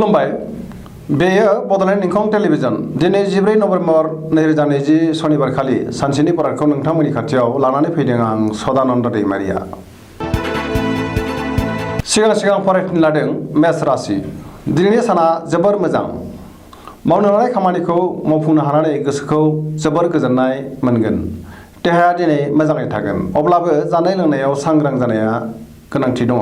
खुलुमबाय बेयो बड'लेण्ड इंखं टेलिभिजन दिनै 14 नभेम्बर 2020 शनिबार खालि सानसेनि बरादखौ नोंथांमोननि खाथियाव लानानै फैदों आं सदानन्द दैमारिया। सिगां फरायफिन लादों मेष राशि। दिनैनि साना जोबोर मोजां। मावनो लानाय खामानिखौ मावफुंनो हानानै गोसोखौ जोबोर गोजोननाय मोनगोन। देहाया दिनै मोजाङै थागोन। अब्लाबो जानाय लोंनायाव सांग्रां जानाया गोनांथि दङ।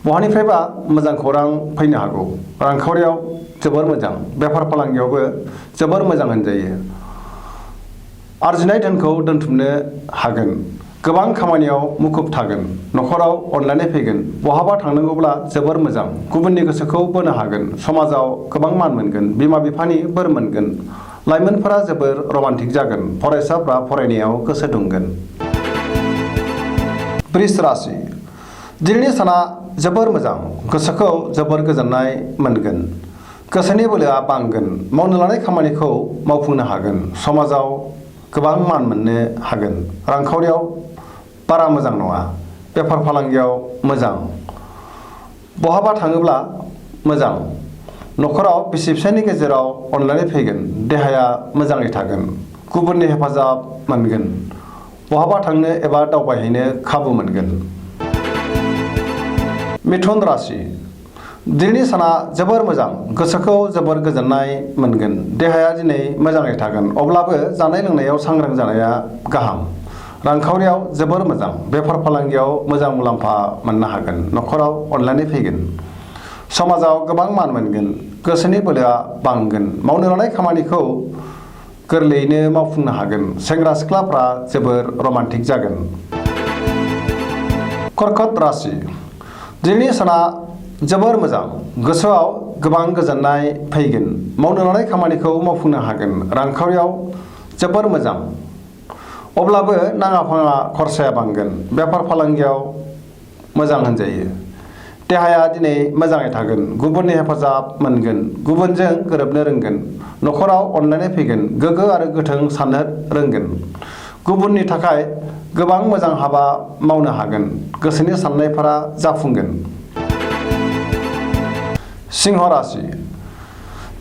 बहानिफ्रायबा मोजां खौरां फैनो हागौ। रांखावरियाव जोबोर मोजां। बेफार फालांगियावबो जोबोर मोजां होनजायो। आरजिनाय धोनखौ दोनथुमनो हागोन। गोबां खामानियाव मुखुब थागोन। न'खराव अनलायनाय फैगोन। बहाबा थांनांगौब्ला जोबोर मोजां। गुबुननि गोसोखौ बोनो हागोन। समाजाव गोबां मान मोनगोन। बिमा बिफानि बोर मोनगोन। लाइमोनफोरा जोबोर रमान्टिक जागोन। फरायसाफ्रा फरायनायाव गोसो दुंगोन। वृष राशि। दिनैनि साना जोबोर मोजां। गोसोखौ जोबोर गोजोननाय मोनगोन। गोसोनि बोलोआ बांगोन। मावनो लानाय खामानिखौ मावफुंनो हागोन। समाजाव गोबां मान मोननो हागोन। रांखावरियाव बारा मोजां नङा। बेफार फालांगियाव मोजां। बहाबा थाङोब्ला मोजां। न'खराव बिसि फिसायनि गेजेराव अनलायनाय फैगोन। देहाया मोजाङै थागोन। गुबुननि हेफाजाब मोनगोन। बहाबा थांनो एबा दावबायहैनो खाबु मोनगोन। मिथुन राशि। दिनैनि साना जोबोर मोजां। गोसोखौ जोबोर गोजोननाय मोनगोन। देहाया दिनै मोजाङै थागोन। अब्लाबो जानाय लोंनायाव सांग्रां जानाया गाहाम। रांखावरियाव जोबोर मोजां। बेफार फालांगियाव मोजां मुलाम्फा मोननो हागोन। न'खराव अनलायनाय फैगोन। समाजाव गोबां मान मोनगोन। गोसोनि बोलोआ बांगोन। मावनो लानाय खामानिखौ गोरलैयैनो मावफुंनो हागोन। सेंग्रा सिख्लाफ्रा जोबोर रमान्टिक जागोन। कर्कट राशि। दिनैनि साना जोबोर मोजां। गोसोआव गोबां गोजोननाय फैगोन। मावनो लानाय खामानिखौ मावफुंनो हागोन। रांखावरियाव जोबोर मोजां। अब्लाबो नाङा फाङा खरसाया बांगोन। बेफार फालांगियाव मोजां होनजायो। देहाया दिनै मोजाङै थागोन। गुबुननि हेफाजाब मोनगोन। गुबुनजों गोरोबनो रोंगोन। न'खराव अनलायनाय फैगोन। गोगो आरो गोथों साननो रोंगोन। गुबुननि थाखाय गोबां मोजां हाबा मावनो हागोन। गोसोनि साननायफोरा जाफुंगोन। सिंह राशि।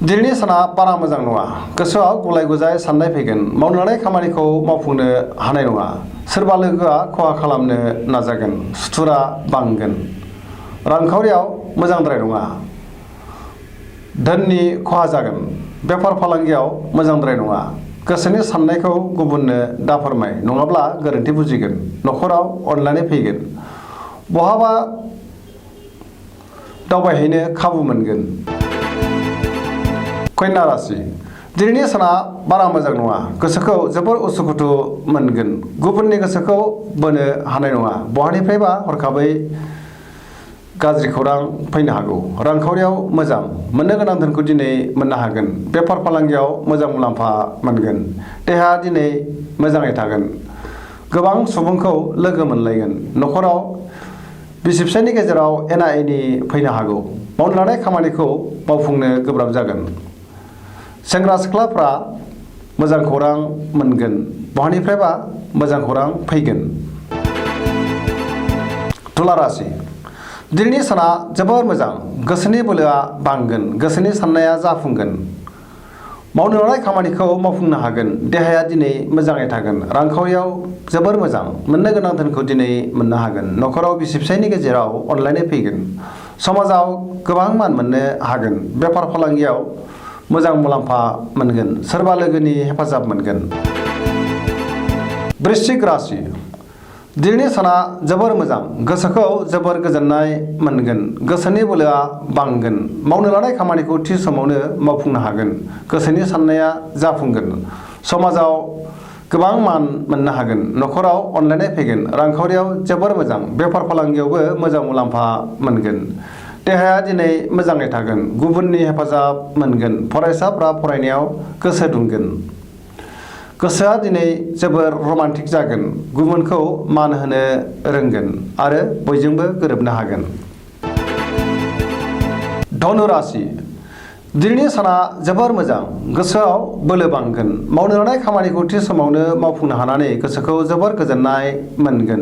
दिनैनि साना बारा मोजां नङा। गोसोआव गुलाय गुजाय साननाय फैगोन। मावनो लानाय खामानिखौ मावफुंनो हानाय नङा। सोरबा लोगोआ खहा खालामनो नाजागोन। सुथुरा बांगोन। रांखावरियाव मोजांद्राय नङा। धोननि खहा जागोन। बेफार फालांगियाव मोजांद्राय नङा। गोसोनि साननायखौ गुबुननो दाफोरमाय नङाब्ला गोरोन्थि बुजिगोन। न'खराव अनलायनाय फैगोन। बहाबा दावबायहैनो खाबु मोनगोन। कन्या राशि। दिनैनि साना बारा मोजां नङा। गोसोखौ जोबोर उसुखुथु मोनगोन। गुबुननि गोसोखौ बोनो हानाय नङा। बहानिफ्रायबा हरखाबै गाज्रि खौरां फैनो हागौ। रांखावरियाव मोजां। मोननो गोनां धोनखौ दिनै मोननो हागोन। बेफार फालांगियाव मोजां मुलाम्फा मोनगोन। देहाया दिनै मोजाङै थागोन। गोबां सुबुंखौ लोगो मोनलायगोन। न'खराव बिसि फिसायनि गेजेराव एना एनि फैनो हागौ। मावनो लानाय खामानिखौ मावफुंनो गोब्राब जागोन। सेंग्रा सिख्लाफ्रा मोजां खौरां मोनगोन। बहानिफ्रायबा मोजां खौरां फैगोन। तुला राशि। दिनैनि साना जोबोर मोजां। गोसोनि बोलोआ बांगोन। गोसोनि साननाया जाफुंगोन। मावनो लानाय खामानिखौ मावफुंनो हागोन। देहाया दिनै मोजाङै थागोन। रांखावरियाव जोबोर मोजां। मोननो गोनां धोनखौ दिनै मोननो हागोन। न'खराव बिसि फिसायनि गेजेराव अनलायनाय फैगोन। समाजाव गोबां मान मोननो हागोन। बेफार फालांगियाव मोजां मुलाम्फा मोनगोन। सोरबा लोगोनि हेफाजाब मोनगोन। वृश्चिक राशि। दिनैनि साना जोबोर मोजां। गोसोखौ जोबोर गोजोननाय मोनगोन। गोसोनि बोलोआ बांगोन। मावनो लानाय खामानिखौ थि समावनो मावफुंनो हागोन। गोसोनि साननाया जाफुंगोन। समाजाव गोबां मान मोननो हागोन। न'खराव अनलायनाय फैगोन। रांखावरियाव जोबोर मोजां। बेफार फालांगियावबो मोजां मुलाम्फा मोनगोन। देहाया दिनै मोजाङै थागोन। गुबुननि हेफाजाब मोनगोन। फरायसाफ्रा फरायनायाव गोसो दुंगोन। गोसोआ दिनै जोबोर रमान्टिक जागोन। गुबुनखौ मान होनो रोंगोन आरो बयजोंबो गोरोबनो हागोन। धनु राशि। दिनैनि साना जोबोर मोजां। गोसोआव बोलो बांगोन। मावनो लानाय खामानिखौ थि समावनो मावफुंनो हानानै गोसोखौ जोबोर गोजोननाय मोनगोन।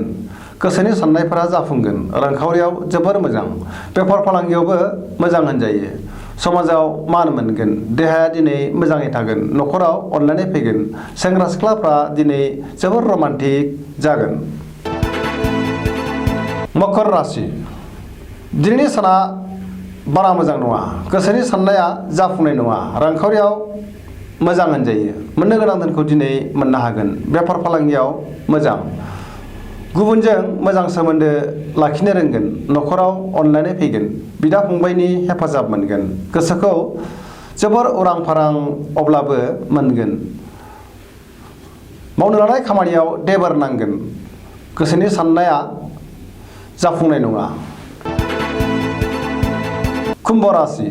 गोसोनि साननायफोरा जाफुंगोन। रांखावरियाव जोबोर मोजां। बेफार फालांगियावबो मोजां होनजायो। समाजाव मान मोनगोन देहाया दिनै मोजाङै थागोन न'खराव अनलायनाय फैगोन सेंग्रा सिख्लाफ्रा दिनै जोबोर रमान्टिक जागोन। मकर राशि दिनैनि साना बारा मोजां नङा गोसोनि साननाया जाफुंनाय नङा रांखावरियाव मोजां होनजायो मोननो गोनां धोनखौ दिनै मोननो हागोन बेफार फालांगियाव मोजां गुबुनजों मोजां सोमोन्दो लाखिनो रोंगोन न'खराव अनलायनाय फैगोन बिदा फंबायनि हेफाजाब मोनगोन गोसोखौ जोबोर उरां फारां अब्लाबो मोनगोन मावनो लानाय खामानियाव देबार नांगोन गोसोनि साननाया जाफुंनाय नङा। कुम्भ राशि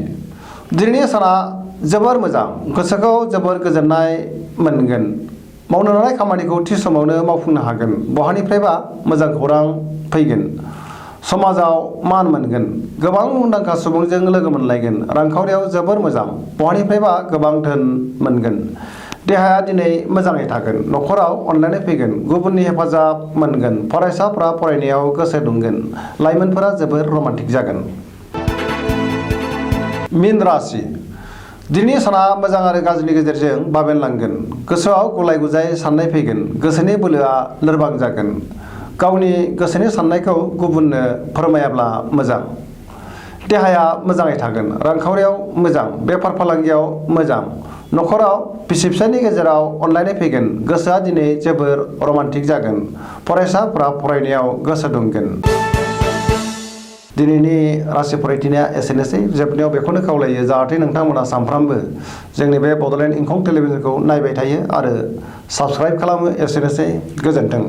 दिनैनि साना जोबोर मोजां गोसोखौ जोबोर गोजोननाय मोनगोन मावनो लानाय खामानिखौ थि समावनो मावफुंनो हागोन बहानिफ्रायबा मोजां खौरां फैगोन समाजाव मान मोनगोन गोबां मुंदांखा सुबुंजों लोगो मोनलायगोन रांखावरियाव जोबोर मोजां बहानिफ्रायबा गोबां धोन मोनगोन देहाया दिनै मोजाङै थागोन न'खराव अनलायनाय फैगोन गुबुननि हेफाजाब मोनगोन फरायसाफ्रा फरायनायाव गोसो दुंगोन लाइमोनफोरा जोबोर रमान्टिक जागोन। मीन राशि दिनैनि साना मोजां आरो गाज्रिनि गेजेरजों बाबेनलांगोन गोसोआव गुलाय गुजाय साननाय फैगोन गोसोनि बोलोआ लोरबां जागोन गावनि गोसोनि साननायखौ गुबुननो फोरमायाब्ला मोजां देहाया मोजाङै थागोन रांखावरियाव मोजां बेफार फालांगियाव मोजां न'खराव बिसि फिसायनि गेजेराव अनलायनाय फैगोन गोसोआ दिनै जोबोर रमान्टिक जागोन फरायसाफ्रा फरायनायाव गोसो दुंगोन। दिनैनि राशि फरायथिनाया एसेनोसै जोबनायाव बेखौनो खावलायो जाहाथे नोंथांमोना सानफ्रामबो जोंनि बे बड'लेण्ड इंखं टेलिभिजनखौ नायबाय थायो आरो साबस्क्राइब खालामो एसेनोसै गोजोन्थों।